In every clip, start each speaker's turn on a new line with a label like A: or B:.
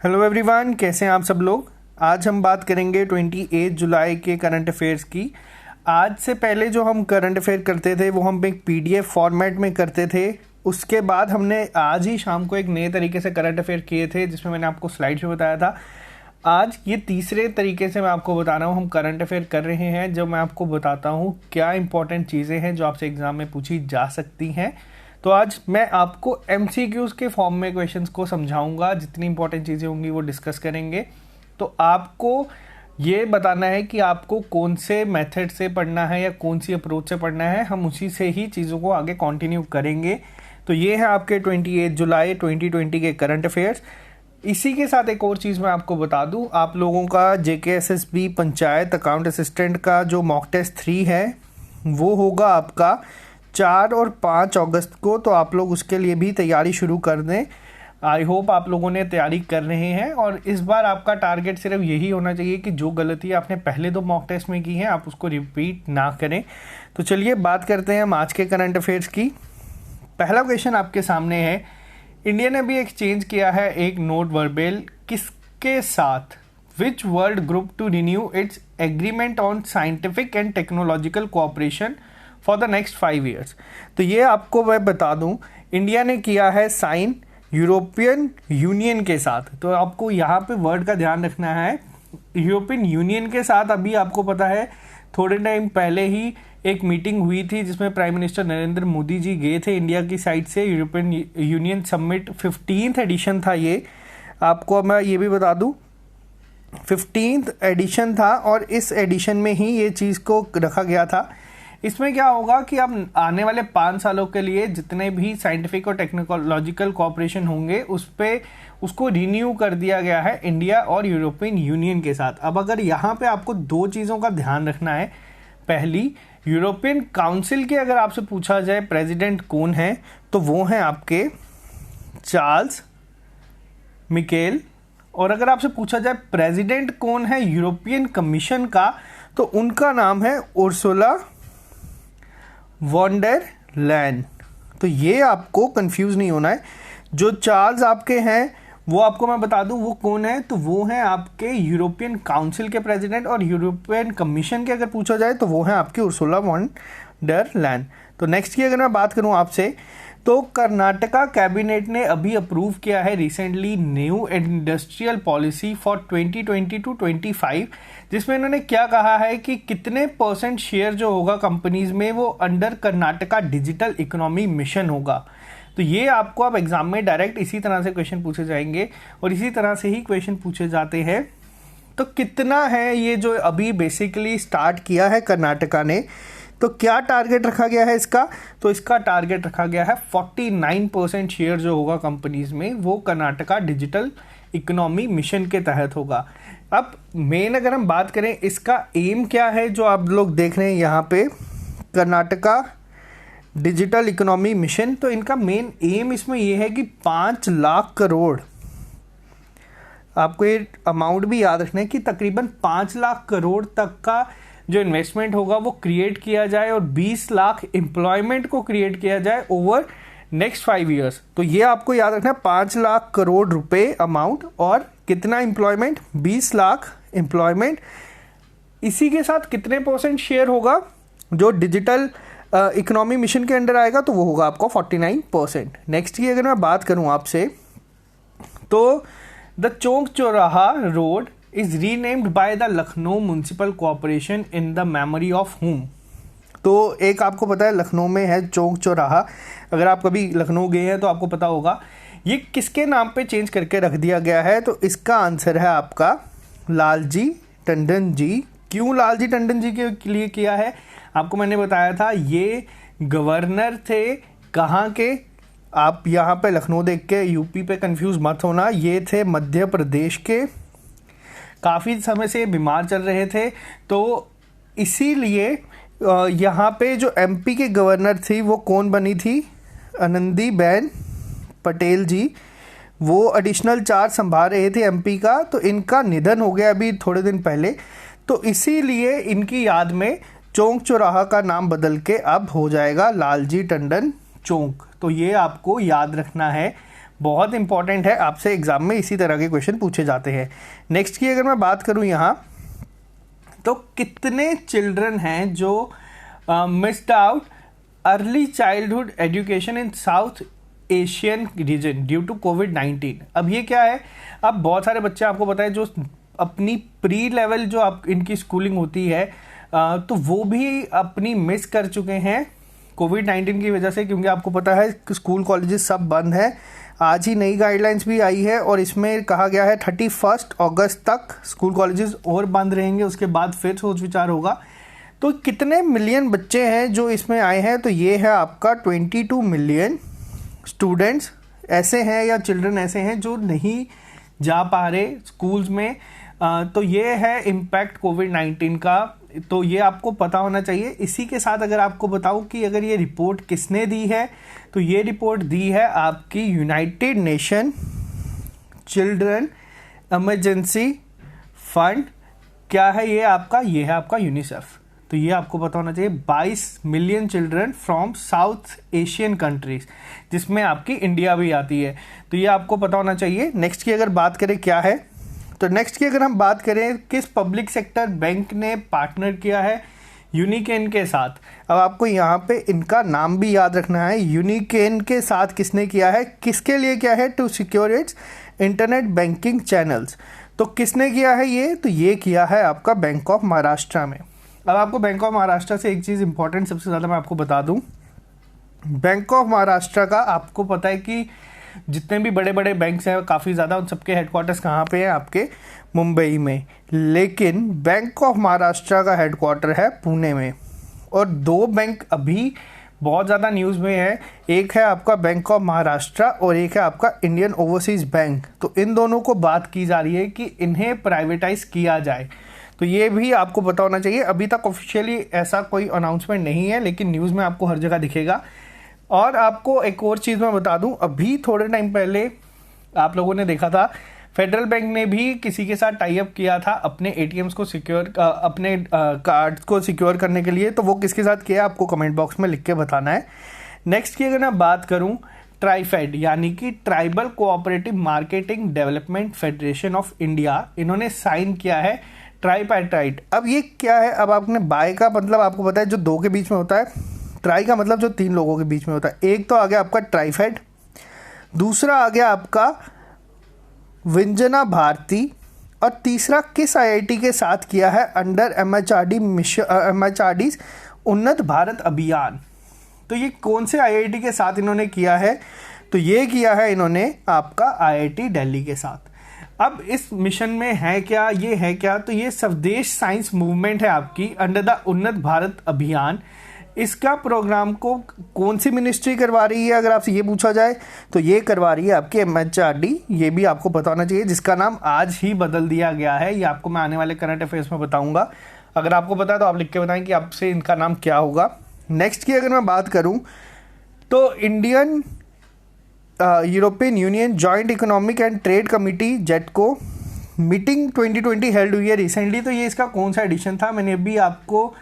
A: Hello everyone, कैसे हैं आप सब लोग। आज हम बात करेंगे 28 जुलाई के करंट अफेयर्स की। आज से पहले जो हम करंट अफेयर करते थे वो हम एक पीडीएफ फॉर्मेट में करते थे। उसके बाद हमने आज ही शाम को एक नए तरीके से करंट अफेयर किए थे जिसमें मैंने आपको स्लाइड में बताया था। आज ये तीसरे तरीके से मैं आपको बता रहा हूँ, हम करंट अफेयर कर रहे हैं जो मैं आपको बताता हूँ क्या इंपॉर्टेंट चीज़ें हैं जो आपसे एग्जाम में पूछी जा सकती हैं। तो आज मैं आपको एमसीक्यूज के फॉर्म में क्वेश्चंस को समझाऊंगा, जितनी इंपॉर्टेंट चीज़ें होंगी वो डिस्कस करेंगे। तो आपको ये बताना है कि आपको कौन से मेथड से पढ़ना है या कौन सी अप्रोच से पढ़ना है, हम उसी से ही चीज़ों को आगे कंटिन्यू करेंगे। तो ये है आपके 28 जुलाई 2020 के करंट अफेयर्स। इसी के साथ एक और चीज़ मैं आपको बता दूं, आप लोगों का जेकेएसएसबी पंचायत अकाउंट असिस्टेंट का जो मॉक टेस्ट 3 है वो होगा आपका 4 और 5 अगस्त को। तो आप लोग उसके लिए भी तैयारी शुरू कर दें। आई होप आप लोगों ने तैयारी कर रहे हैं और इस बार आपका टारगेट सिर्फ यही होना चाहिए कि जो गलती आपने पहले 2 मॉक टेस्ट में की है आप उसको रिपीट ना करें। तो चलिए बात करते हैं हम आज के करंट अफेयर्स की। पहला क्वेश्चन आपके सामने है, इंडिया ने भी एक्सचेंज किया है एक नोट वर्बेल किसके साथ? Which world group to renew its agreement on scientific and technological cooperation for the next 5 years. तो ये आपको मैं बता दूं, इंडिया ने किया है साइन यूरोपियन यूनियन के साथ। तो आपको यहाँ पे वर्ड का ध्यान रखना है, यूरोपियन यूनियन के साथ। अभी आपको पता है थोड़े टाइम पहले ही एक मीटिंग हुई थी जिसमें प्राइम मिनिस्टर नरेंद्र मोदी जी गए थे इंडिया की साइड से। European union summit 15th addition था ये। आपको मैं ये भी बता दूं 15th एडिशन था और इस एडिशन में ही ये चीज़ को रखा गया था। इसमें क्या होगा कि अब आने वाले 5 सालों के लिए जितने भी साइंटिफिक और टेक्नोलॉजिकल कोऑपरेशन होंगे उसको रिन्यू कर दिया गया है इंडिया और यूरोपियन यूनियन के साथ। अब अगर यहाँ पे आपको 2 चीज़ों का ध्यान रखना है। पहली, यूरोपियन काउंसिल के अगर आपसे पूछा जाए प्रेसिडेंट कौन है तो वो हैं आपके चार्ल्स मिकेल। और अगर आपसे पूछा जाए प्रेसिडेंट कौन है यूरोपियन कमीशन का तो उनका नाम है उर्सुला वॉन डेर लेyen। तो ये आपको कंफ्यूज नहीं होना है। जो चार्ल्स आपके हैं वो आपको मैं बता दूं वो कौन है, तो वो हैं आपके यूरोपियन काउंसिल के प्रेसिडेंट। और यूरोपियन कमीशन के अगर पूछा जाए तो वो हैं आपके उर्सुला वॉन डेर लेyen। तो नेक्स्ट की अगर मैं बात करूं आपसे, तो कर्नाटका कैबिनेट ने अभी अप्रूव किया है recently new industrial policy for 2020 to 25, जिसमें इन्होंने क्या कहा है कि कितने % शेयर जो होगा कंपनीज में वो under Karnataka digital economy mission होगा। तो ये आपको अब एग्जाम में डायरेक्ट इसी तरह से क्वेश्चन पूछे जाएंगे और इसी तरह से ही क्वेश्चन पूछे जाते हैं। तो कितना है ये जो अभी बेसिकली स्टार्ट किया है कर्नाटका ने, तो क्या टारगेट रखा गया है इसका? तो इसका टारगेट रखा गया है 49% शेयर जो होगा कंपनीज में वो कर्नाटका डिजिटल इकोनॉमी मिशन के तहत होगा। अब मेन अगर हम बात करें इसका एम क्या है, जो आप लोग देख रहे हैं यहाँ पे कर्नाटका डिजिटल इकोनॉमी मिशन, तो इनका मेन एम इसमें यह है कि 5 लाख करोड़, आपको ये अमाउंट भी याद रखना है कि तकरीबन 5 लाख करोड़ तक का जो इन्वेस्टमेंट होगा वो क्रिएट किया जाए और 20 लाख एम्प्लॉयमेंट को क्रिएट किया जाए ओवर नेक्स्ट 5 ईयर्स। तो ये आपको याद रखना है, 5 लाख करोड़ रुपए अमाउंट और कितना एम्प्लॉयमेंट, 20 लाख एम्प्लॉयमेंट। इसी के साथ कितने % शेयर होगा जो डिजिटल इकोनॉमी मिशन के अंडर आएगा, तो वो होगा आपको 49%। नेक्स्ट की अगर मैं बात करूं आपसे, तो द चौक चौराहा road is renamed by the Lucknow municipal corporation in the memory of whom? तो एक आपको पता है लखनऊ में है चौक चौराहा, अगर आप कभी लखनऊ गए हैं तो आपको पता होगा ये किसके नाम पे चेंज करके रख दिया गया है। तो इसका आंसर है आपका लालजी टंडन जी। क्यों लालजी टंडन जी के लिए किया है? आपको मैंने बताया था ये गवर्नर थे कहाँ के, आप यहाँ पे लखनऊ देख के यूपी पे कंफ्यूज मत होना, ये थे मध्य प्रदेश के। काफ़ी समय से बीमार चल रहे थे तो इसीलिए यहाँ पे जो एमपी के गवर्नर थी वो कौन बनी थी? आनंदीबेन पटेल जी। वो एडिशनल चार्ज संभाल रहे थे एमपी का, तो इनका निधन हो गया अभी थोड़े दिन पहले। तो इसीलिए इनकी याद में चौक चौराहा का नाम बदल के अब हो जाएगा लालजी टंडन चौक। तो ये आपको याद रखना है। बहुत इंपॉर्टेंट है, आपसे एग्जाम में इसी तरह के क्वेश्चन पूछे जाते हैं। नेक्स्ट की अगर मैं बात करूं यहाँ, तो कितने चिल्ड्रन हैं जो missed out early childhood education in South Asian region due to कोविड-19। अब ये क्या है, अब बहुत सारे बच्चे आपको पता है जो अपनी प्री लेवल जो आप इनकी स्कूलिंग होती है तो वो भी अपनी मिस कर चुके हैं कोविड-19 की वजह से, क्योंकि आपको पता है स्कूल कॉलेजेस सब बंद है। आज ही नई गाइडलाइंस भी आई है और इसमें कहा गया है 31 अगस्त तक स्कूल कॉलेजेस और बंद रहेंगे, उसके बाद फिर सोच विचार होगा। तो कितने मिलियन बच्चे हैं जो इसमें आए हैं, तो ये है आपका 22 मिलियन स्टूडेंट्स ऐसे हैं या चिल्ड्रन ऐसे हैं जो नहीं जा पा रहे स्कूल्स में। तो ये है इम्पैक्ट कोविड-19 का, तो ये आपको पता होना चाहिए। इसी के साथ अगर आपको बताऊं कि अगर ये रिपोर्ट किसने दी है, तो ये रिपोर्ट दी है आपकी United nation children emergency fund. क्या है ये आपका, ये है आपका यूनिसेफ। तो ये आपको पता होना चाहिए 22 million children from south Asian countries, जिसमें आपकी इंडिया भी आती है। तो ये आपको पता होना चाहिए। नेक्स्ट की अगर बात करें क्या है, तो नेक्स्ट की अगर हम बात करें किस पब्लिक सेक्टर बैंक ने पार्टनर किया है यूनिकेन के साथ। अब आपको यहाँ पे इनका नाम भी याद रखना है। यूनिकेन के साथ किसने किया है, किसके लिए किया है, to secure its internet banking channels. तो किसने किया है ये, तो ये किया है आपका बैंक ऑफ महाराष्ट्र में। अब आपको बैंक ऑफ महाराष्ट्र से एक चीज़ इंपॉर्टेंट सबसे ज़्यादा मैं आपको बता दूं, बैंक ऑफ महाराष्ट्र का आपको पता है कि जितने भी बड़े बड़े बैंक्स हैं काफ़ी ज़्यादा, उन सबके हेडक्वार्टर्स कहाँ पे हैं, आपके मुंबई में। लेकिन बैंक ऑफ महाराष्ट्र का हेडक्वार्टर है पुणे में। और दो बैंक अभी बहुत ज़्यादा न्यूज़ में है, एक है आपका बैंक ऑफ महाराष्ट्र और एक है आपका इंडियन ओवरसीज़ बैंक। तो इन दोनों को बात की जा रही है कि इन्हें प्राइवेटाइज किया जाए। तो ये भी आपको पता होना चाहिए। अभी तक ऑफिशियली ऐसा कोई अनाउंसमेंट नहीं है, लेकिन न्यूज़ में आपको हर जगह दिखेगा। और आपको एक और चीज़ मैं बता दूं, अभी थोड़े टाइम पहले आप लोगों ने देखा था फेडरल बैंक ने भी किसी के साथ टाई अप किया था अपने एटीएम्स को सिक्योर, अपने कार्ड्स को सिक्योर करने के लिए। तो वो किसके साथ किया आपको कमेंट बॉक्स में लिख के बताना है। नेक्स्ट की अगर मैं बात करूं, ट्राइफेड यानी कि tribal cooperative marketing development federation of India, इन्होंने साइन किया है ट्राइपैटाइट। अब ये क्या है, अब आपने बाय का मतलब आपको पता है जो दो के बीच में होता है, ट्राई का मतलब जो तीन लोगों के बीच में होता है। एक तो आ गया आपका ट्राइफेड, दूसरा आ गया आपका विंजना भारती, और तीसरा किस आईआईटी के साथ किया है अंडर एमएचआरडी उन्नत भारत अभियान। तो ये कौन से आईआईटी के साथ इन्होंने किया है, तो ये किया है इन्होंने आपका आईआईटी दिल्ली के साथ। अब इस मिशन में है क्या, ये है क्या, तो ये स्वदेश साइंस मूवमेंट है आपकी अंडर द उन्नत भारत अभियान। इसका प्रोग्राम को कौन सी मिनिस्ट्री करवा रही है, अगर आपसे ये पूछा जाए तो ये करवा रही है आपकी एमएचआरडी। ये भी आपको पता होना चाहिए, जिसका नाम आज ही बदल दिया गया है। ये आपको मैं आने वाले करंट अफेयर्स में बताऊंगा। अगर आपको पता है तो आप लिख के बताएं कि आपसे इनका नाम क्या होगा। नेक्स्ट की अगर मैं बात करूं, तो Indian European Union joint economic and trade committee JETCO meeting 2020 held हुई है रिसेंटली। तो ये इसका कौन सा एडिशन था, मैंने अभी आपको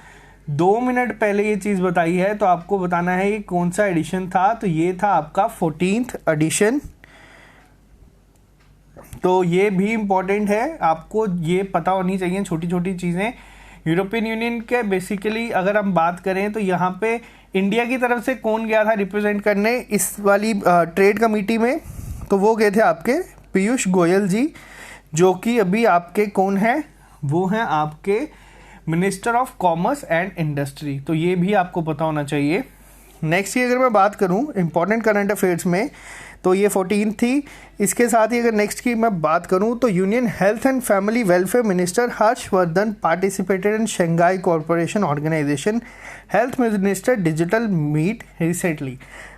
A: 2 मिनट पहले ये चीज़ बताई है, तो आपको बताना है ये कौन सा एडिशन था। तो ये था आपका 14th एडिशन। तो ये भी इम्पॉर्टेंट है, आपको ये पता होनी चाहिए छोटी छोटी चीज़ें। यूरोपियन यूनियन के बेसिकली अगर हम बात करें तो यहाँ पे इंडिया की तरफ से कौन गया था रिप्रेजेंट करने इस वाली ट्रेड कमेटी में, तो वो गए थे आपके पीयूष गोयल जी, जो कि अभी आपके कौन हैं, वो हैं आपके minister of commerce and industry. तो ये भी आपको पता होना चाहिए। नेक्स्ट की अगर मैं बात करूं इंपॉर्टेंट करंट अफेयर्स में, तो ये 14 थी। इसके साथ ही अगर नेक्स्ट की मैं बात करूं तो union health and family welfare minister Harshvardhan participated in Shanghai corporation organisation health minister digital meet recently.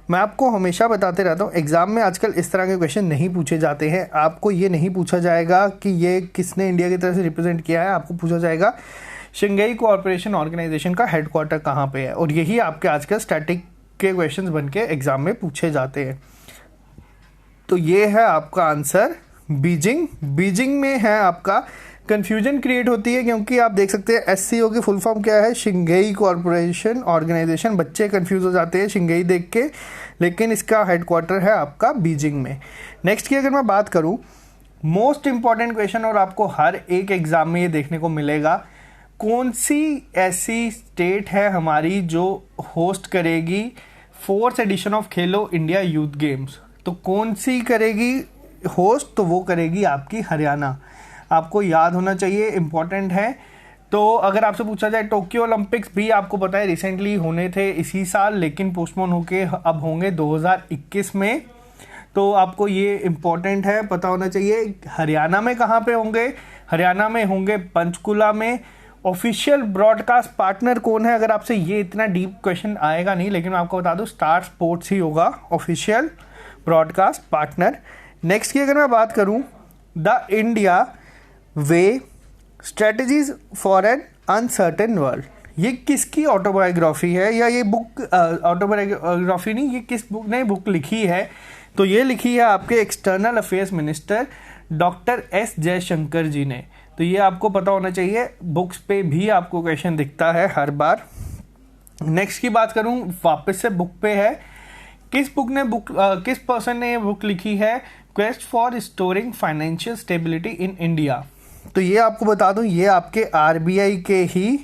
A: मैं आपको हमेशा बताते रहता हूँ, एग्जाम में आजकल इस तरह के क्वेश्चन नहीं पूछे जाते हैं। आपको ये नहीं पूछा जाएगा कि ये किसने इंडिया की तरफ से रिप्रेजेंट किया है, आपको पूछा जाएगा शंघाई कोऑपरेशन ऑर्गेनाइजेशन का हेडक्वार्टर कहाँ पे है। और यही आपके आजकल स्टैटिक के क्वेश्चंस बन के एग्जाम में पूछे जाते हैं। तो ये है आपका आंसर बीजिंग। बीजिंग में है आपका कन्फ्यूजन क्रिएट होती है क्योंकि आप देख सकते हैं SCO की फुल फॉर्म क्या है, शिंगेई कॉरपोरेशन ऑर्गेनाइजेशन। बच्चे कंफ्यूज हो जाते हैं शिंगेई देख के, लेकिन इसका हेडक्वार्टर है आपका बीजिंग में। नेक्स्ट की अगर मैं बात करूं, मोस्ट इंपॉर्टेंट क्वेश्चन और आपको हर एक एग्जाम में ये देखने को मिलेगा, कौन सी ऐसी स्टेट है हमारी जो होस्ट करेगी 4th addition of Khelo India youth games. तो कौन सी करेगी होस्ट, तो वो करेगी आपकी हरियाणा। आपको याद होना चाहिए, इम्पॉर्टेंट है। तो अगर आपसे पूछा जाए, टोक्यो ओलंपिक्स भी आपको पता है रिसेंटली होने थे इसी साल, लेकिन पोस्टपोन होके अब होंगे 2021 में। तो आपको ये इम्पॉर्टेंट है, पता होना चाहिए। हरियाणा में कहाँ पे होंगे, हरियाणा में होंगे पंचकुला में। ऑफिशियल ब्रॉडकास्ट पार्टनर कौन है, अगर आपसे ये इतना डीप क्वेश्चन आएगा नहीं, लेकिन मैं आपको बता दूं स्टार स्पोर्ट्स ही होगा ऑफिशियल ब्रॉडकास्ट पार्टनर। नेक्स्ट की अगर मैं बात करूं, the India way strategies for an uncertain world, ये किसकी ऑटोबायोग्राफी है, या ये बुक ऑटोबायोग्राफी नहीं, ये किस बुक ने बुक लिखी है, तो ये लिखी है आपके external affairs minister doctor S Jaishankar ji ने। तो ये आपको पता होना चाहिए, बुक्स पे भी आपको क्वेश्चन दिखता है हर बार। नेक्स्ट की बात करूं, वापस से बुक पे है, किस पर्सन ने ये बुक लिखी है, quest for restoring financial stability in India. तो ये आपको बता दूं, ये आपके RBI के ही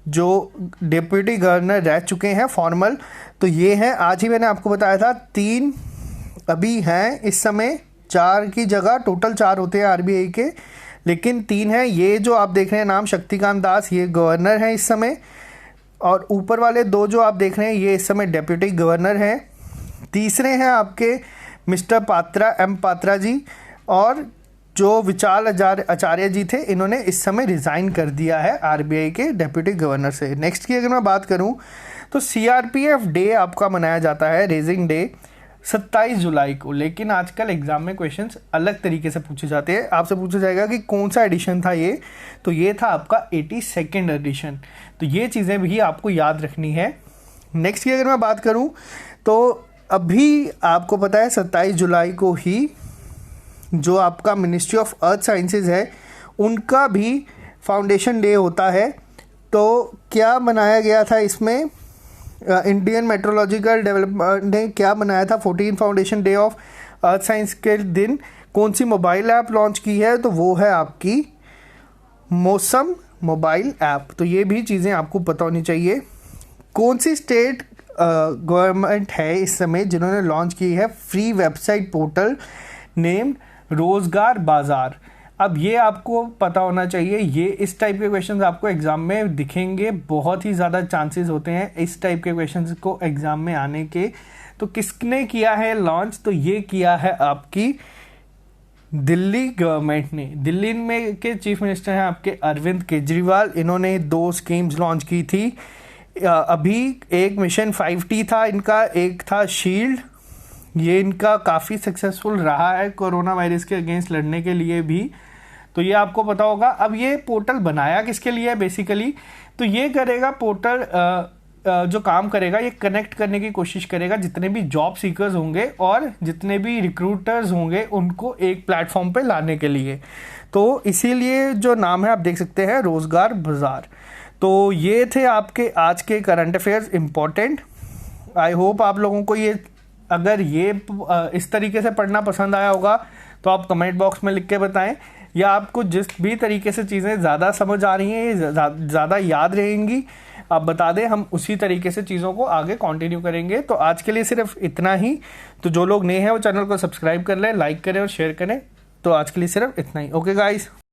A: जो डिप्टी गवर्नर रह चुके हैं फॉर्मल, तो ये हैं, आज ही मैंने आपको बताया था 3 अभी हैं इस समय, 4 की जगह टोटल 4 होते हैं RBI के, लेकिन 3 हैं। ये जो आप देख रहे हैं नाम, शक्तिकांत दास, ये गवर्नर हैं इस समय, और ऊपर वाले 2 जो आप देख रहे हैं ये इस समय डेप्यूटी गवर्नर हैं। तीसरे हैं आपके मिस्टर पात्रा, M पात्रा जी, और जो विशाल आचार्य जी थे, इन्होंने इस समय रिज़ाइन कर दिया है RBI के डेप्यूटी गवर्नर से। नेक्स्ट की अगर मैं बात करूं, तो CRPF डे आपका मनाया जाता है, रेजिंग डे, 27 जुलाई को। लेकिन आजकल एग्जाम में क्वेश्चंस अलग तरीके से पूछे जाते हैं। आपसे पूछा जाएगा कि कौन सा एडिशन था ये, तो ये था आपका 82nd एडिशन। तो ये चीज़ें भी आपको याद रखनी है। नेक्स्ट की अगर मैं बात करूं, तो अभी आपको पता है 27 जुलाई को ही जो आपका मिनिस्ट्री ऑफ अर्थ साइंसेज है, उनका भी फाउंडेशन डे होता है। तो क्या बनाया गया था इसमें, इंडियन मेट्रोलॉजिकल डेवलपमेंट ने क्या बनाया था, 14 foundation day of earth science के दिन कौन सी मोबाइल ऐप लॉन्च की है, तो वो है आपकी मौसम मोबाइल ऐप। तो ये भी चीज़ें आपको पता होनी चाहिए। कौन सी स्टेट गवर्नमेंट है इस समय जिन्होंने लॉन्च की है फ्री वेबसाइट पोर्टल नेम्ड रोजगार बाजार। अब ये आपको पता होना चाहिए, ये इस टाइप के क्वेश्चंस आपको एग्जाम में दिखेंगे, बहुत ही ज़्यादा चांसेस होते हैं इस टाइप के क्वेश्चंस को एग्जाम में आने के। तो किसने किया है लॉन्च, तो ये किया है आपकी दिल्ली गवर्नमेंट ने। दिल्ली में के चीफ मिनिस्टर हैं आपके अरविंद केजरीवाल, इन्होंने 2 स्कीम्स लॉन्च की थी अभी। एक मिशन 5T था इनका, एक था शील्ड। ये इनका काफ़ी सक्सेसफुल रहा है कोरोना वायरस के अगेंस्ट लड़ने के लिए भी, तो ये आपको पता होगा। अब ये पोर्टल बनाया किसके लिए है बेसिकली, तो ये करेगा पोर्टल जो काम करेगा, ये कनेक्ट करने की कोशिश करेगा जितने भी जॉब सीकर्स होंगे और जितने भी रिक्रूटर्स होंगे उनको एक प्लेटफॉर्म पे लाने के लिए। तो इसीलिए जो नाम है आप देख सकते हैं, रोजगार बाजार। तो ये थे आपके आज के current affairs important. I hope आप लोगों को ये, अगर ये इस तरीके से पढ़ना पसंद आया होगा तो आप कमेंट बॉक्स में लिख के बताएं, या आपको जिस भी तरीके से चीज़ें ज़्यादा समझ आ रही हैं, ज़्यादा याद रहेंगी, आप बता दें, हम उसी तरीके से चीज़ों को आगे कंटिन्यू करेंगे। तो आज के लिए सिर्फ इतना ही। तो जो लोग नए हैं वो चैनल को सब्सक्राइब कर लें, लाइक करें और शेयर करें। तो आज के लिए सिर्फ इतना ही। Okay guys.